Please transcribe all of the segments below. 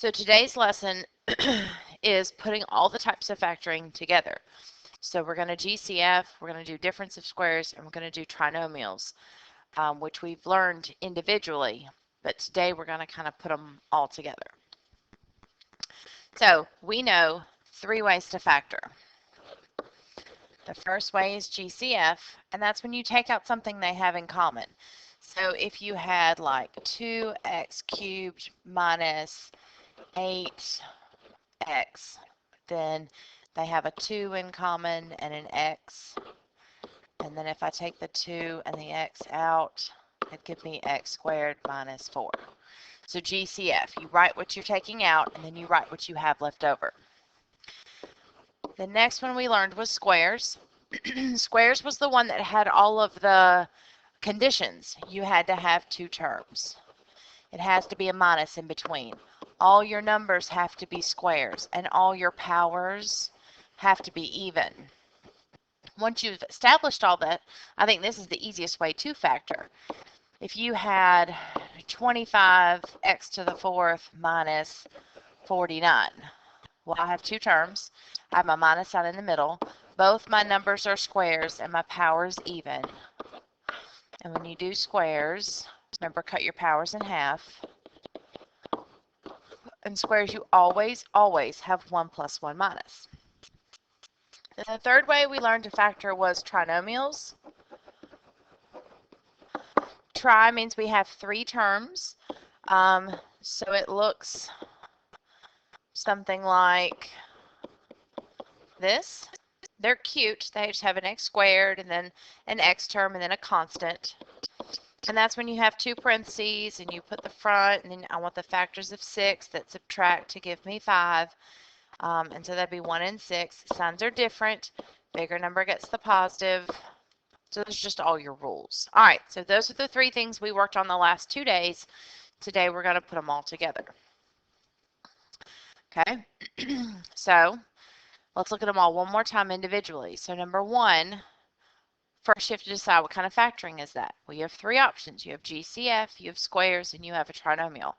So today's lesson is putting all the types of factoring together. So we're going to GCF, we're going to do difference of squares, and we're going to do trinomials, which we've learned individually, but today we're going to kind of put them all together. So we know 3 ways to factor. The first way is GCF, and that's when you take out something they have in common. So if you had like 2x cubed minus 8x, then they have a 2 in common and an x. And then if I take the 2 and the x out, it'd give me x squared minus 4. So GCF, you write what you're taking out, and then you write what you have left over. The next one we learned was squares. Squares was the one that had all of the conditions. You had to have 2 terms. It has to be a minus in between. All your numbers have to be squares, and all your powers have to be even. Once you've established all that, I think this is the easiest way to factor. If you had 25x to the 4th minus 49, well, I have 2 terms. I have my minus sign in the middle. Both my numbers are squares, and my power's even. And when you do squares, remember, cut your powers in half. In squares, you always have 1 plus 1 minus. And the third way we learned to factor was trinomials. Tri means we have 3 terms. So it looks something like this. They're cute. They just have an x squared and then an x term and then a constant. And that's when you have 2 parentheses and you put the front, and then I want the factors of 6 that subtract to give me 5. And so that'd be 1 and 6. Signs are different. Bigger number gets the positive. So those are just all your rules. All right, so those are the 3 things we worked on the last 2 days. Today we're going to put them all together. Okay, so let's look at them all one more time individually. So number 1, first you have to decide what kind of factoring is that. Well, you have 3 options. You have GCF, you have squares, and you have a trinomial.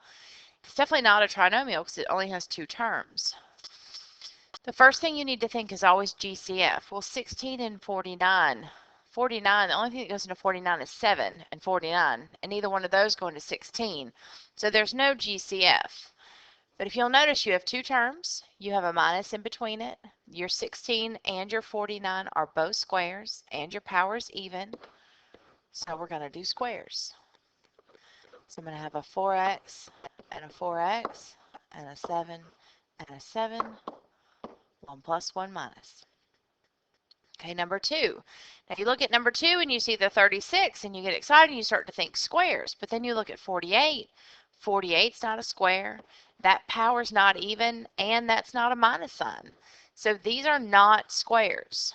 It's definitely not a trinomial because it only has 2 terms. The first thing you need to think is always GCF. Well, 16 and 49. 49, the only thing that goes into 49 is 7 and 49, and neither one of those go into 16. So there's no GCF. But if you'll notice, you have 2 terms. You have a minus in between it. Your 16 and your 49 are both squares, and your power's even. So we're going to do squares. So I'm going to have a 4x and a 4x and a 7 and a 7. 1 plus 1 minus. Okay, number 2. Now you look at number 2 and you see the 36 and you get excited and you start to think squares. But then you look at 48. 48's not a square. That power's not even, and that's not a minus sign. So these are not squares.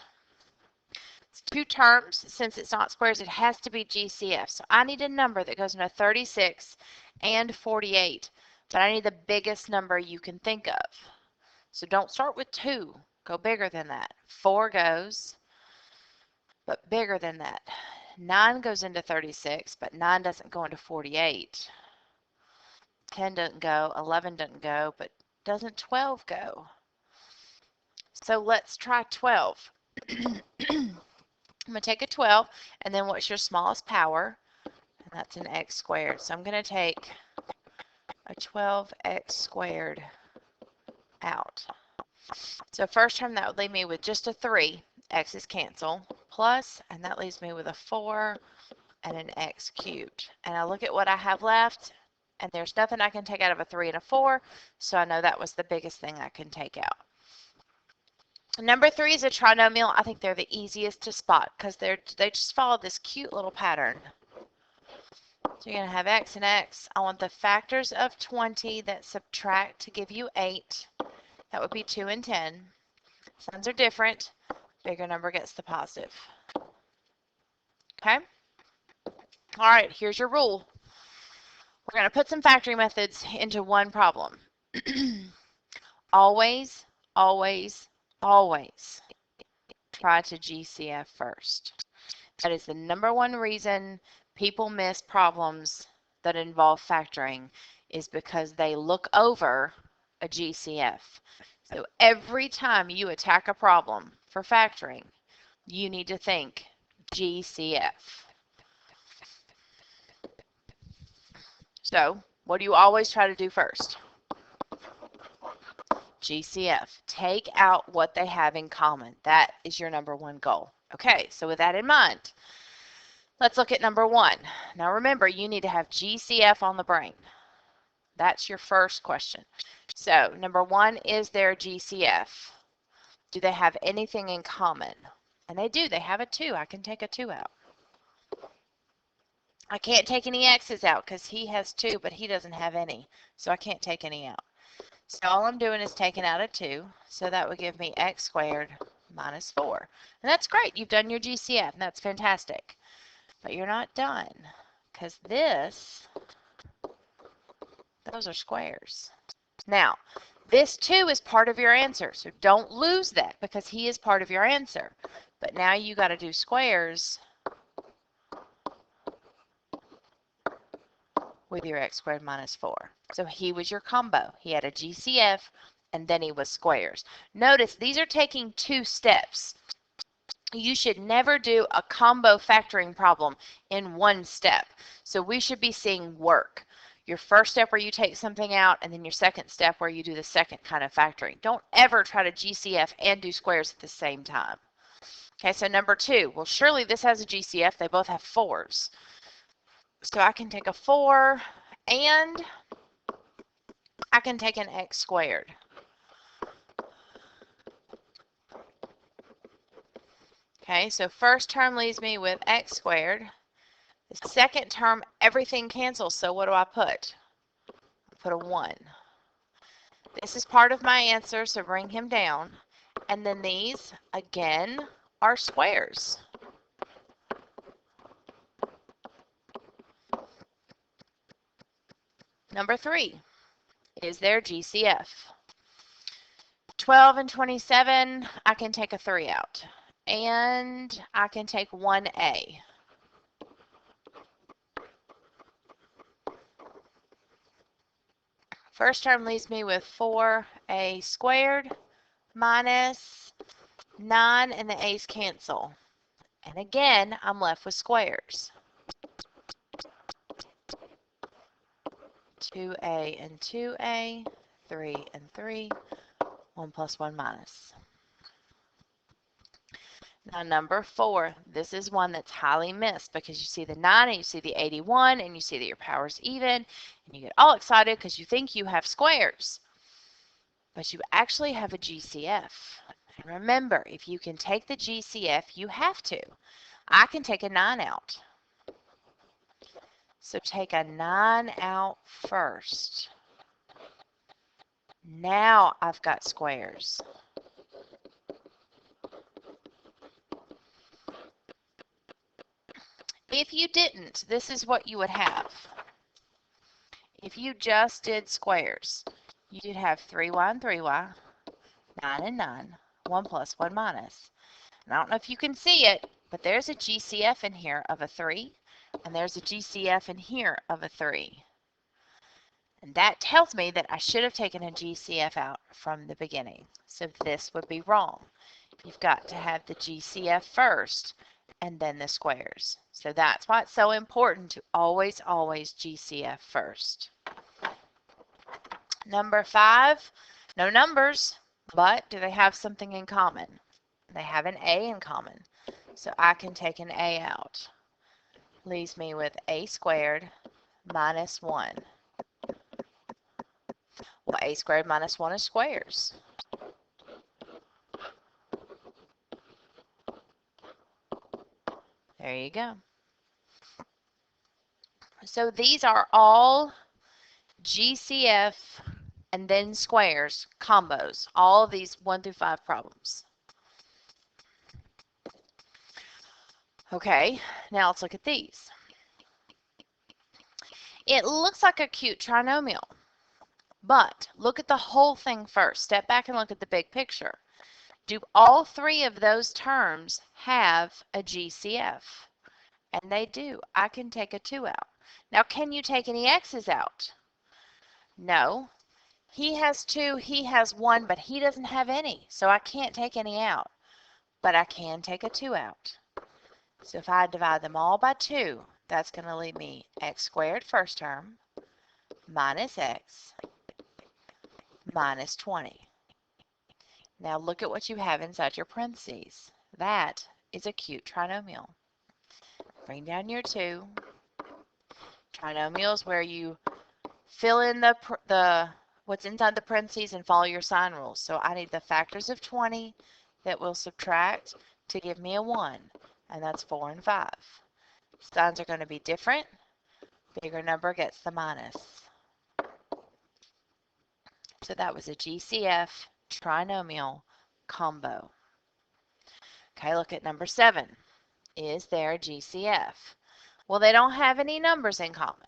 It's 2 terms. Since it's not squares, it has to be GCF. So I need a number that goes into 36 and 48. But I need the biggest number you can think of. So don't start with 2. Go bigger than that. 4 goes, but bigger than that. 9 goes into 36, but 9 doesn't go into 48. 10 doesn't go, 11 doesn't go, but doesn't 12 go? So let's try 12. I'm going to take a 12, and then what's your smallest power? And that's an x squared. So I'm going to take a 12x squared out. So first term, that would leave me with just a 3. X's cancel. Plus, and that leaves me with a 4 and an x cubed. And I look at what I have left, and there's nothing I can take out of a 3 and a 4, so I know that was the biggest thing I can take out. Number 3 is a trinomial. I think they're the easiest to spot because they just follow this cute little pattern. So you're going to have x and x. I want the factors of 20 that subtract to give you 8. That would be 2 and 10. Signs are different. Bigger number gets the positive. Okay? All right, here's your rule. We're going to put some factoring methods into one problem. Always, always, always try to GCF first. That is the number 1 reason people miss problems that involve factoring, is because they look over a GCF. So every time you attack a problem for factoring, you need to think GCF. So what do you always try to do first? GCF. Take out what they have in common. That is your number one goal. Okay, so with that in mind, let's look at number one. Now remember, you need to have GCF on the brain. That's your first question. So number one, is there GCF? Do they have anything in common? And they do. They have a 2. I can take a 2 out. I can't take any x's out because he has 2, but he doesn't have any. So I can't take any out. So all I'm doing is taking out a 2. So that would give me x squared minus 4. And that's great. You've done your GCF, and that's fantastic. But you're not done because those are squares. Now, this 2 is part of your answer, so don't lose that because he is part of your answer. But now you got to do squares with your x squared minus 4. So he was your combo. He had a GCF, and then he was squares. Notice these are taking 2 steps. You should never do a combo factoring problem in one step. So we should be seeing work. Your first step where you take something out, and then your second step where you do the second kind of factoring. Don't ever try to GCF and do squares at the same time. Okay, so number 2. Well, surely this has a GCF. They both have 4s. So I can take a 4, and I can take an x squared. Okay, so first term leaves me with x squared. The second term, everything cancels, so what do I put? I put a 1. This is part of my answer, so bring him down. And then these, again, are squares. Number 3, is there GCF? 12 and 27, I can take a 3 out. And I can take 1a. First term leaves me with 4a squared minus 9, and the a's cancel. And again, I'm left with squares. 2a and 2a, 3 and 3, 1 plus 1 minus. Now number 4, this is one that's highly missed because you see the 9 and you see the 81 and you see that your power's even and you get all excited because you think you have squares. But you actually have a GCF. And remember, if you can take the GCF, you have to. I can take a 9 out. So take a 9 out first. Now I've got squares. If you didn't, this is what you would have. If you just did squares, you'd have 3y and 3y, 9 and 9, 1 plus 1 minus. And I don't know if you can see it, but there's a GCF in here of a 3, and there's a GCF in here of a 3. And that tells me that I should have taken a GCF out from the beginning. So this would be wrong. You've got to have the GCF first and then the squares. So that's why it's so important to always GCF first. Number 5, no numbers, but do they have something in common? They have an A in common. So I can take an A out. Leaves me with a squared minus 1. Well, a squared minus 1 is squares. There you go. So these are all GCF and then squares combos, all of these 1 through 5 problems. Okay, now let's look at these. It looks like a cute trinomial, but look at the whole thing first. Step back and look at the big picture. Do all 3 of those terms have a GCF? And they do. I can take a 2 out. Now, can you take any x's out? No. He has 2, he has 1, but he doesn't have any, so I can't take any out. But I can take a 2 out. So if I divide them all by 2, that's going to leave me x squared first term minus x minus 20. Now look at what you have inside your parentheses. That is a cute trinomial. Bring down your 2. Trinomial is where you fill in the what's inside the parentheses and follow your sign rules. So I need the factors of 20 that will subtract to give me a 1, and that's 4 and 5. Signs are going to be different. Bigger number gets the minus. So that was a GCF trinomial combo. Okay, look at number 7. Is there a GCF? Well, they don't have any numbers in common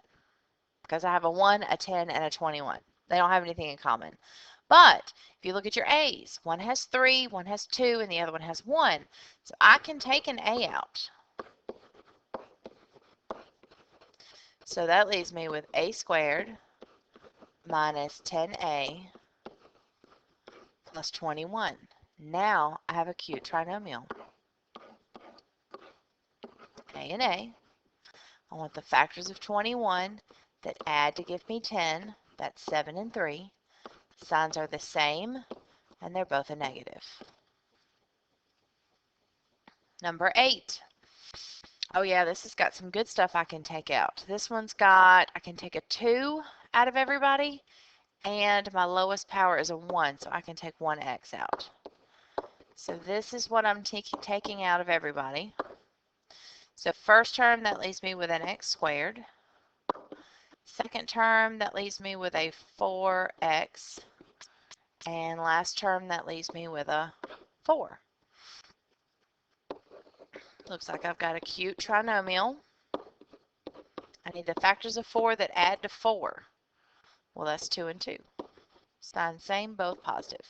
because I have a 1, a 10, and a 21. They don't have anything in common. But if you look at your A's, one has 3, one has 2, and the other one has 1. So I can take an A out. So that leaves me with A squared minus 10A plus 21. Now I have a cute trinomial. A and A. I want the factors of 21 that add to give me 10. That's 7 and 3. Signs are the same, and they're both a negative. Number 8. Oh yeah, this has got some good stuff I can take out. This one's got, I can take a 2 out of everybody, and my lowest power is a 1, so I can take 1x out. So this is what I'm taking out of everybody. So first term, that leaves me with an x squared. Second term, that leaves me with a 4x. And last term, that leaves me with a 4. Looks like I've got a cute trinomial. I need the factors of 4 that add to 4. Well, that's 2 and 2. Sign same, both positive.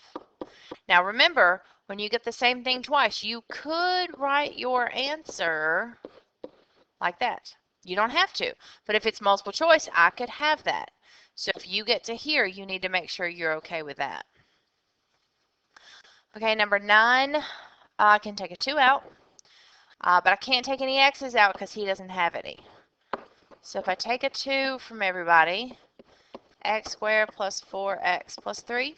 Now remember, when you get the same thing twice, you could write your answer like that. You don't have to, but if it's multiple choice, I could have that. So if you get to here, you need to make sure you're okay with that. Okay, number 9, I can take a 2 out, but I can't take any x's out because he doesn't have any. So if I take a 2 from everybody, x squared plus 4x plus 3,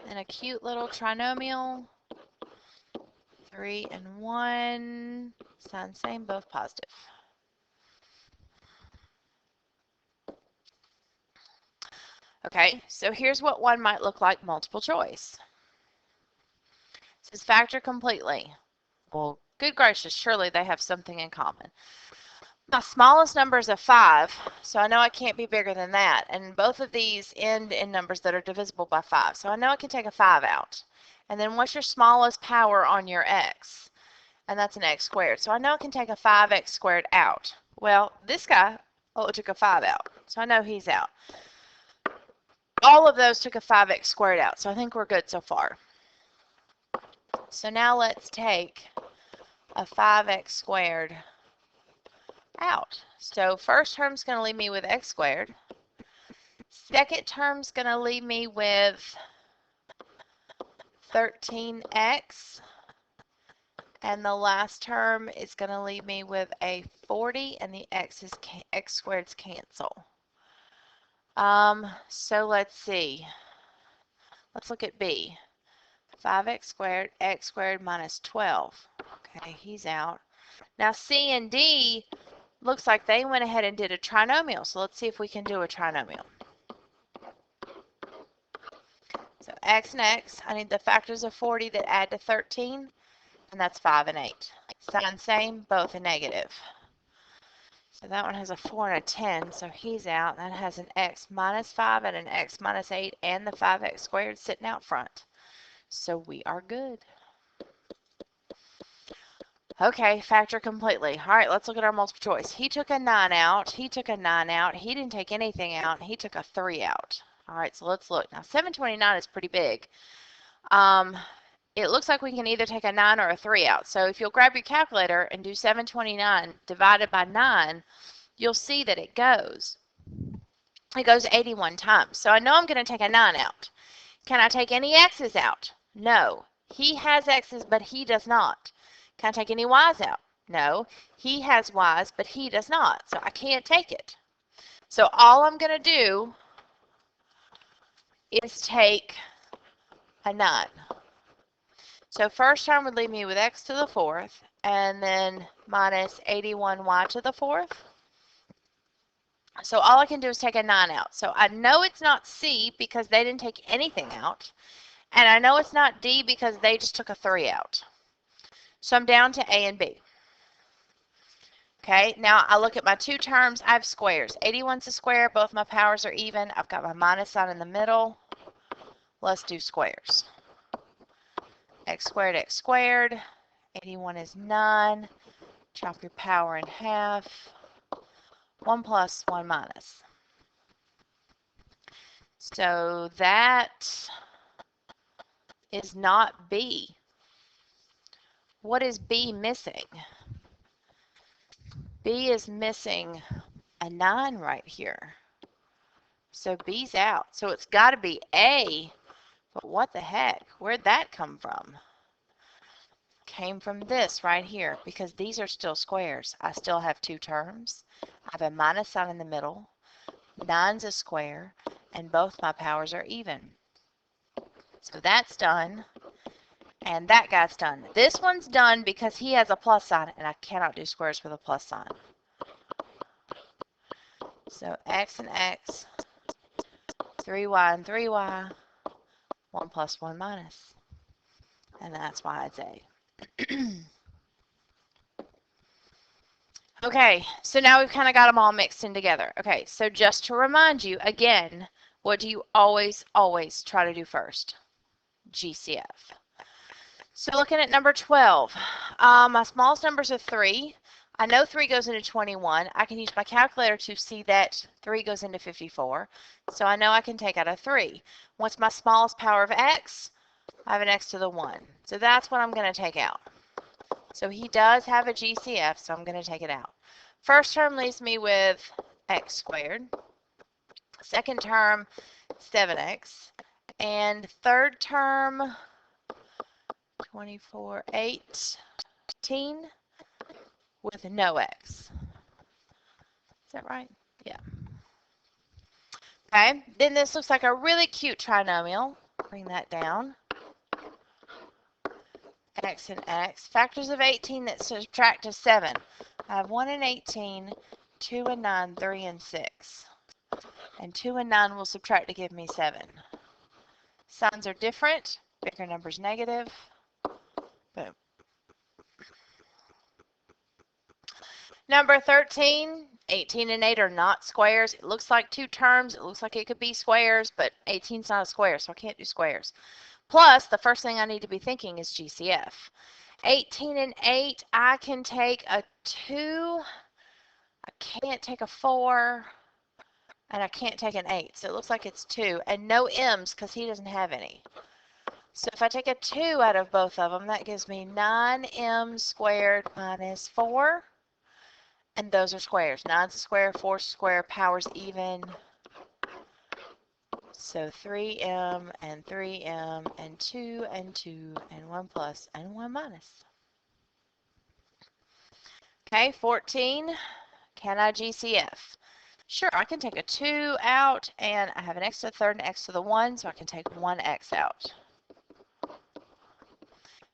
and a cute little trinomial, 3 and 1, sign same, both positive. Okay, so here's what one might look like multiple choice. It says factor completely. Well, good gracious, surely they have something in common. My smallest number is a 5, so I know I can't be bigger than that. And both of these end in numbers that are divisible by 5. So I know I can take a 5 out. And then what's your smallest power on your x? And that's an x squared. So I know I can take a 5x squared out. Well, this guy took a 5 out. So I know he's out. All of those took a 5x squared out. So I think we're good so far. So now let's take a 5x squared out. So first term's going to leave me with x squared. Second term's going to leave me with 13x. And the last term is going to leave me with a 40, and the x squareds cancel. So let's see. Let's look at B. 5x squared, x squared minus 12. Okay, he's out. Now C and D looks like they went ahead and did a trinomial. So let's see if we can do a trinomial. So x and x, I need the factors of 40 that add to 13, and that's 5 and 8. Sign same, both a negative. So that one has a 4 and a 10, so he's out. That has an x minus 5 and an x minus 8 and the 5x squared sitting out front. So we are good. Okay, factor completely. All right, let's look at our multiple choice. He took a 9 out. He took a 9 out. He didn't take anything out. He took a 3 out. All right, so let's look. Now, 729 is pretty big. It looks like we can either take a 9 or a 3 out. So if you'll grab your calculator and do 729 divided by 9, you'll see that it goes it goes 81 times. So I know I'm going to take a 9 out. Can I take any x's out? No. He has x's, but he does not. Can I take any y's out? No. He has y's, but he does not. So I can't take it. So all I'm going to do is take a 9. So first term would leave me with x to the 4th, and then minus 81y to the 4th. So all I can do is take a 9 out. So I know it's not C because they didn't take anything out. And I know it's not D because they just took a 3 out. So I'm down to A and B. Okay, now I look at my two terms. I have squares. 81's a square. Both my powers are even. I've got my minus sign in the middle. Let's do squares. X squared. 81 is 9. Chop your power in half. 1 plus, 1 minus. So that is not B. What is B missing? B is missing a 9 right here. So B's out. So it's got to be A. But what the heck? Where'd that come from? Came from this right here because these are still squares. I still have two terms. I have a minus sign in the middle. 9's a square. And both my powers are even. So that's done. And that guy's done. This one's done because he has a plus sign, and I cannot do squares with a plus sign. So x and x, 3y and 3y, 1 plus 1 minus. And that's why it's A. Okay, so now we've kind of got them all mixed in together. Okay, so just to remind you, again, what do you always try to do first? GCF. So looking at number 12, my smallest numbers are 3. I know 3 goes into 21. I can use my calculator to see that 3 goes into 54. So I know I can take out a 3. What's my smallest power of x? I have an x to the 1. So that's what I'm going to take out. So he does have a GCF, so I'm going to take it out. First term leaves me with x squared. Second term, 7x. And third term, 24, 18 with no x. Is that right? Yeah. Okay, then this looks like a really cute trinomial. Bring that down. X and x. Factors of 18 that subtract to 7. I have 1 and 18, 2 and 9, 3 and 6. And 2 and 9 will subtract to give me 7. Signs are different. Bigger number's negative. Boom. Number 13, 18 and 8 are not squares. It looks like two terms. It looks like it could be squares, but 18 is not a square, so I can't do squares. Plus, the first thing I need to be thinking is GCF. 18 and 8, I can take a 2. I can't take a 4. And I can't take an 8. So it looks like it's 2. And no m's because he doesn't have any. So if I take a 2 out of both of them, that gives me 9m squared minus 4. And those are squares. 9's a square, 4's a square, powers even. So 3m and 3m and 2 and 2 and 1 plus and 1 minus. Okay, 14. Can I GCF? Sure, I can take a 2 out, and I have an x to the third and x to the 1, so I can take 1x out.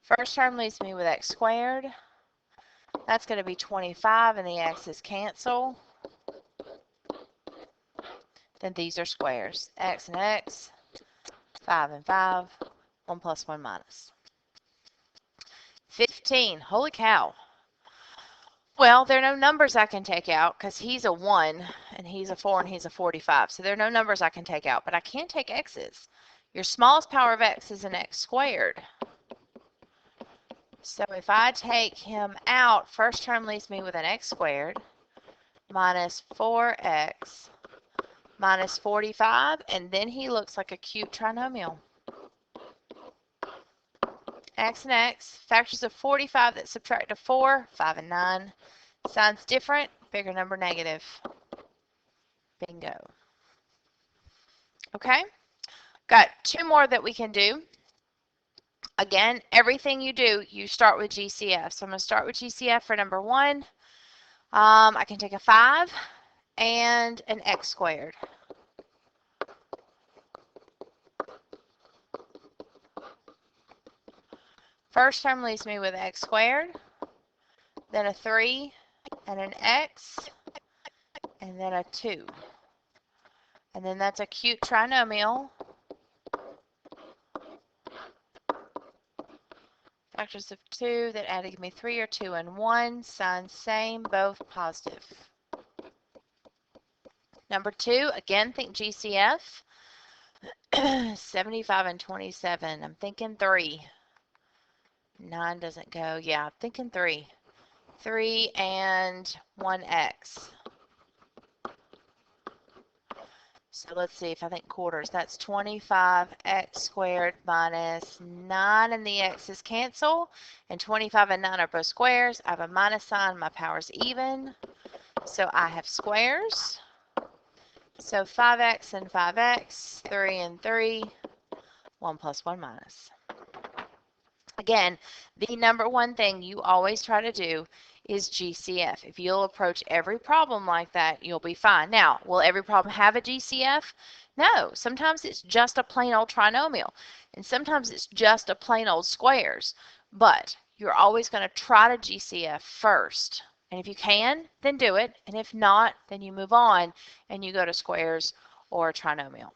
First term leaves me with x squared. That's going to be 25, and the x's cancel. Then these are squares. X and x, 5 and 5, 1 plus 1 minus. 15. Holy cow. Well, there are no numbers I can take out because he's a 1 and he's a 4 and he's a 45. So there are no numbers I can take out, but I can take x's. Your smallest power of x is an x squared. So if I take him out, first term leaves me with an x squared minus 4x minus 45, and then he looks like a cute trinomial. X and x, factors of 45 that subtract to 4, 5 and 9. Signs different, bigger number negative. Bingo. Okay? Got two more that we can do. Again, everything you do, you start with GCF. So I'm going to start with GCF for number 1. I can take a 5 and an x squared. First term leaves me with x squared, then a 3 and an x, and then a 2. And then that's a cute trinomial. Factors of 2 that add to give me 3 or 2 and 1. Signs same, both positive. Number 2, again, think GCF. 75 and 27. I'm thinking 3. 9 doesn't go. Yeah, I'm thinking 3. 3 and 1x. So let's see if I think quarters. That's 25x squared minus 9, and the x's cancel. And 25 and 9 are both squares. I have a minus sign. My power's even. So I have squares. So 5x and 5x, 3 and 3, 1 plus 1 minus. Again, the number one thing you always try to do is GCF. If you'll approach every problem like that, you'll be fine. Now, will every problem have a GCF? No. Sometimes it's just a plain old trinomial, and sometimes it's just a plain old squares. But you're always going to try to GCF first. And if you can, then do it. And if not, then you move on and you go to squares or a trinomial.